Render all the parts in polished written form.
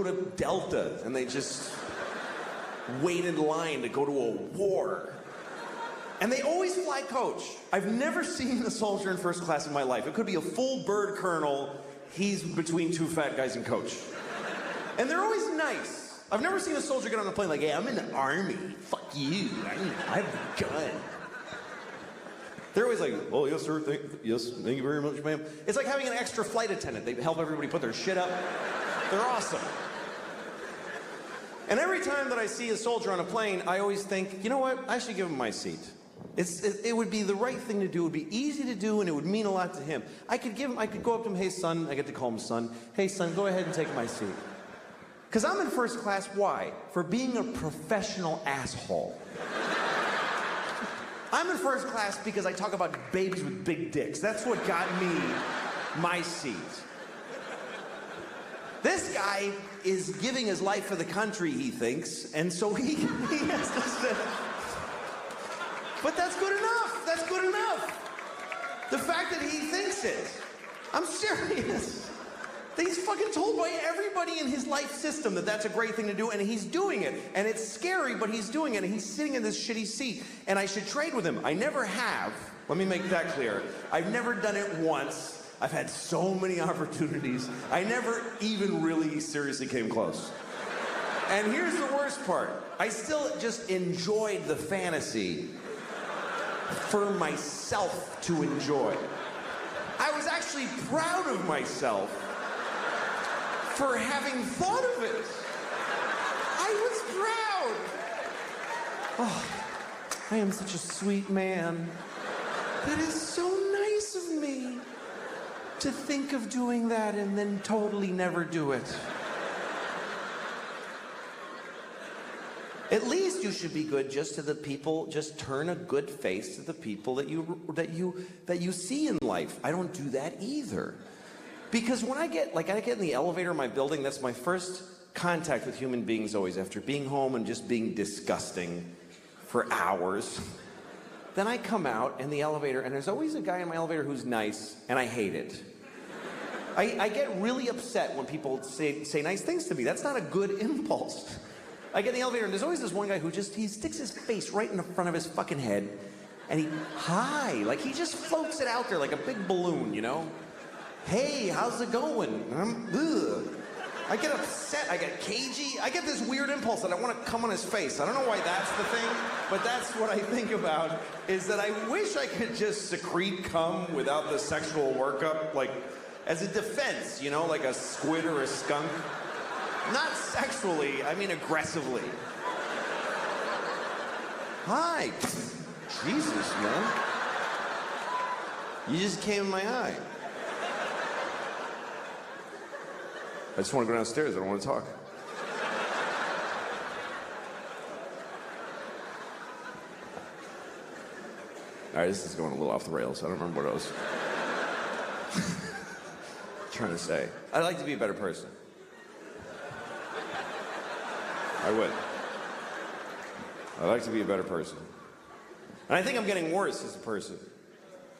to Delta and they just wait in line to go to a war. And they always fly coach. I've never seen a soldier in first class in my life. It could be a full bird colonel. He's between two fat guys in coach. And they're always nice. I've never seen a soldier get on a plane like, hey, I'm in the army. Fuck you. I have a gun. They're always like, oh, yes, sir. Thank you very much, ma'am. It's like having an extra flight attendant. They help everybody put their shit up. They're awesome. And every time that I see a soldier on a plane, I always think, you know what? I should give him my seat. It would be the right thing to do. It would be easy to do, and it would mean a lot to him. I could go up to him, hey, son. I get to call him son. Hey, son, go ahead and take my seat. Because I'm in first class, why? For being a professional asshole. I'm in first class because I talk about babies with big dicks. That's what got me my seat. This guy is giving his life for the country, he thinks, and so he has to say, but that's good enough. That's good enough. The fact that he thinks it. I'm serious. He's fucking told by everybody in his life system that that's a great thing to do, and he's doing it. And it's scary, but he's doing it, and he's sitting in this shitty seat, and I should trade with him. I never have. Let me make that clear. I've never done it once. I've had so many opportunities. I never even really seriously came close. And here's the worst part. I still just enjoyed the fantasy for myself to enjoy. I was actually proud of myself for having thought of it. I was proud. Oh, I am such a sweet man. That is so nice of me to think of doing that and then totally never do it. At least you should be good just to the people, just turn a good face to the people that you see in life. I don't do that either. Because when I get in the elevator in my building, that's my first contact with human beings always, after being home and just being disgusting for hours. Then I come out in the elevator, and there's always a guy in my elevator who's nice, and I hate it. I get really upset when people say nice things to me. That's not a good impulse. I get in the elevator, and there's always this one guy who he sticks his face right in the front of his fucking head, and he just floats it out there like a big balloon, you know? Hey, how's it going? I get upset, I get cagey, I get this weird impulse that I want to come on his face. I don't know why that's the thing, but that's what I think about, is that I wish I could just secrete cum without the sexual workup, like, as a defense, you know, like a squid or a skunk. Not sexually, I mean aggressively. Hi. Jesus, man. You just came in my eye. I just want to go downstairs. I don't want to talk. All right, this is going a little off the rails. I don't remember what I was trying to say. I'd like to be a better person. I would. I'd like to be a better person. And I think I'm getting worse as a person.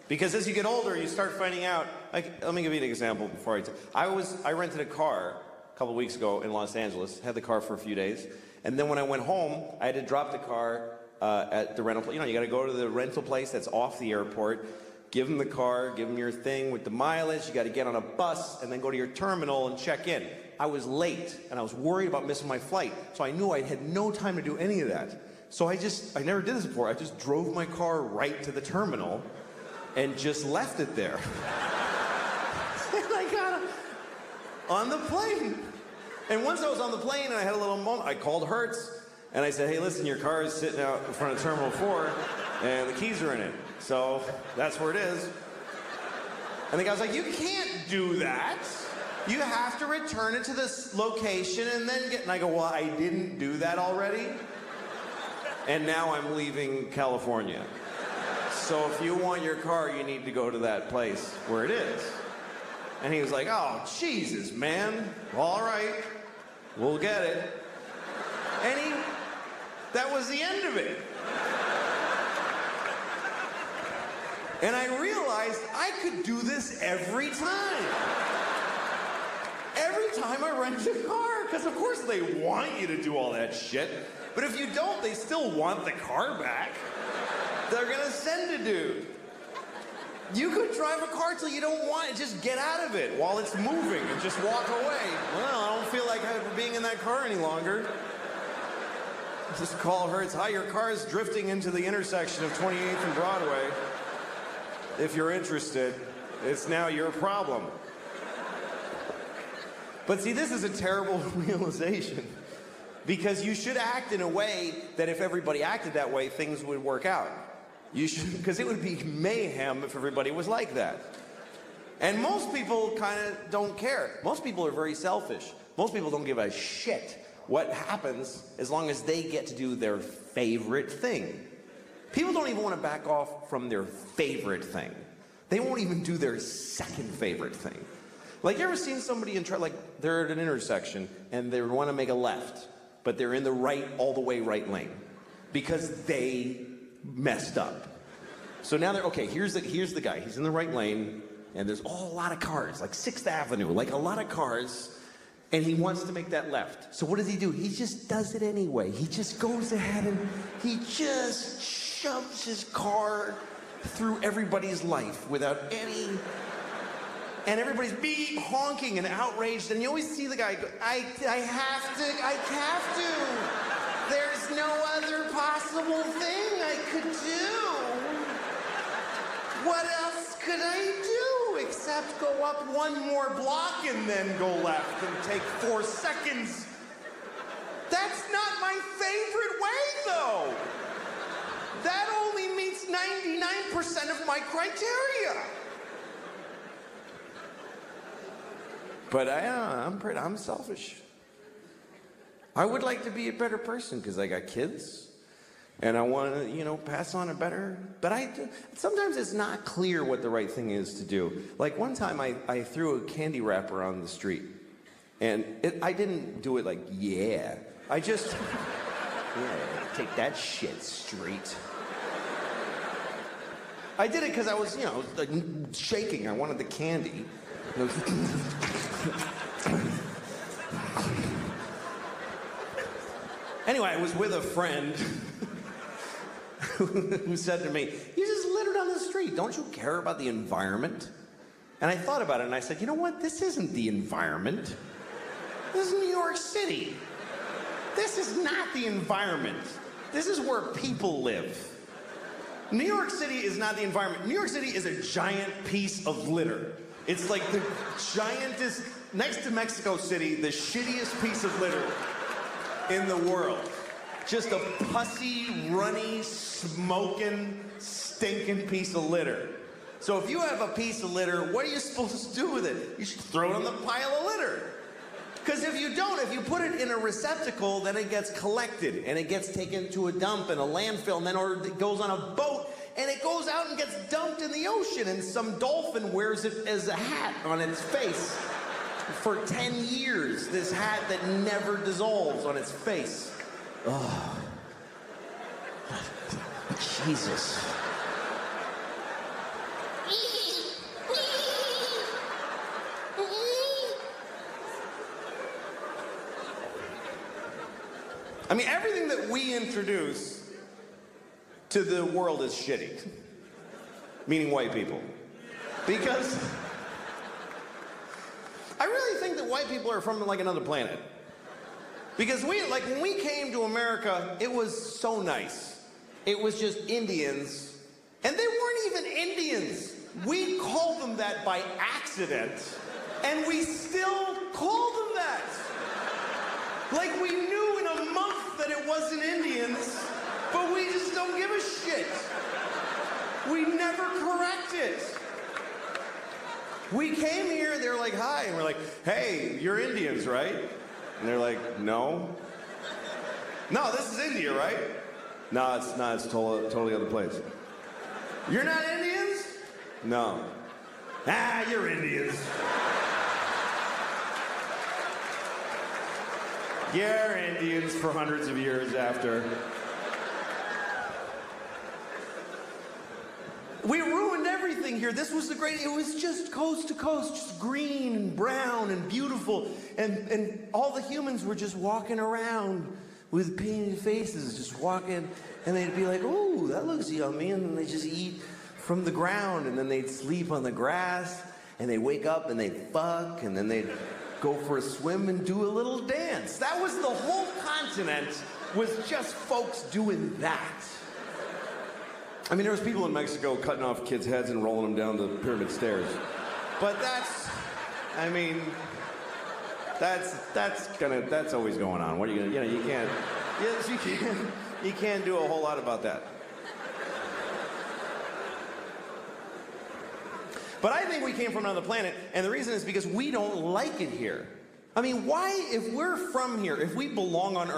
Because as you get older, you start finding out, let me give you an example before I rented a car a couple weeks ago in Los Angeles, had the car for a few days, and then when I went home, I had to drop the car at the rental place. You know, you gotta go to the rental place that's off the airport, give them the car, give them your thing with the mileage, you gotta get on a bus, and then go to your terminal and check in. I was late, and I was worried about missing my flight, so I knew I had no time to do any of that. So I never did this before, I just drove my car right to the terminal, and just left it there. And I got on the plane. And once I was on the plane and I had a little moment, I called Hertz and I said, hey, listen, your car is sitting out in front of Terminal 4 and the keys are in it. So that's where it is. And the guy was like, you can't do that. You have to return it to this location and then and I go, well, I didn't do that already. And now I'm leaving California. So if you want your car, you need to go to that place where it is. And he was like, oh, Jesus, man. All right, we'll get it. And that was the end of it. And I realized I could do this every time. Every time I rent a car, because of course they want you to do all that shit. But if you don't, they still want the car back. They're gonna send a dude. You could drive a car till you don't want it. Just get out of it while it's moving and just walk away. Well, I don't feel like being in that car any longer. Just call Hertz. Hi, your car is drifting into the intersection of 28th and Broadway. If you're interested, it's now your problem. But see, this is a terrible realization. Because you should act in a way that if everybody acted that way, things would work out. You should, because it would be mayhem if everybody was like that. And most people kind of don't care. Most people are very selfish. Most people don't give a shit what happens as long as they get to do their favorite thing. People don't even want to back off from their favorite thing. They won't even do their second favorite thing. Like, you ever seen somebody like they're at an intersection and they want to make a left, but they're in the right, all the way right lane because they messed up. So now they're, okay, here's the guy. He's in the right lane and there's a lot of cars, like 6th Avenue, like a lot of cars, and he wants to make that left. So what does he do? He just does it anyway. He just goes ahead and he just shoves his car through everybody's life without any... And everybody's beep, honking and outraged, and you always see the guy go, I have to. There's no other possible thing I could do. What else could I do except go up one more block and then go left and take 4 seconds? That's not my favorite way, though. That only meets 99% of my criteria. But I'm selfish. I would like to be a better person because I got kids, and I want to, pass on a better. But sometimes it's not clear what the right thing is to do. Like one time, I threw a candy wrapper on the street, and I didn't do it like, yeah. I just, yeah, take that shit, street. I did it because I was, like shaking. I wanted the candy. Anyway, I was with a friend who said to me, you just littered on the street. Don't you care about the environment? And I thought about it and I said, you know what? This isn't the environment. This is New York City. This is not the environment. This is where people live. New York City is not the environment. New York City is a giant piece of litter. It's like the giantest, next to Mexico City, the shittiest piece of litter in the world. Just a pussy, runny, smoking, stinking piece of litter. So if you have a piece of litter, what are you supposed to do with it? You should throw it on the pile of litter. Because if you don't, if you put it in a receptacle, then it gets collected, and it gets taken to a dump and a landfill, and then or it goes on a boat, and it goes out and gets dumped in the ocean, and some dolphin wears it as a hat on its face. For 10 years, this hat that never dissolves on its face. Oh. Jesus. I mean, everything that we introduce to the world is shitty. Meaning white people. Because I really think that white people are from like another planet. Because when we came to America, it was so nice. It was just Indians. And they weren't even Indians. We called them that by accident. And we still call them that. Like we knew in a month that it wasn't Indians, but we just don't give a shit. We never correct it. We came here, they're like, hi, and we're like, hey, you're Indians, right? And they're like, no. No, this is India, right? No, it's not, it's totally other place. You're not Indians? No. Ah, you're Indians. You're Indians for hundreds of years after. We ruined everything. everything here. This was the great, it was just coast to coast, just green and brown and beautiful. And all the humans were just walking around with painted faces, just walking. And they'd be like, "Ooh, that looks yummy." And then they just eat from the ground. And then they'd sleep on the grass. And they'd wake up and they'd fuck. And then they'd go for a swim and do a little dance. That was the whole continent, was just folks doing that. I mean, there was people in Mexico cutting off kids' heads and rolling them down the pyramid stairs. But that's always going on. What are you gonna, you can't do a whole lot about that. But I think we came from another planet, and the reason is because we don't like it here. I mean, why, if we're from here, if we belong on Earth,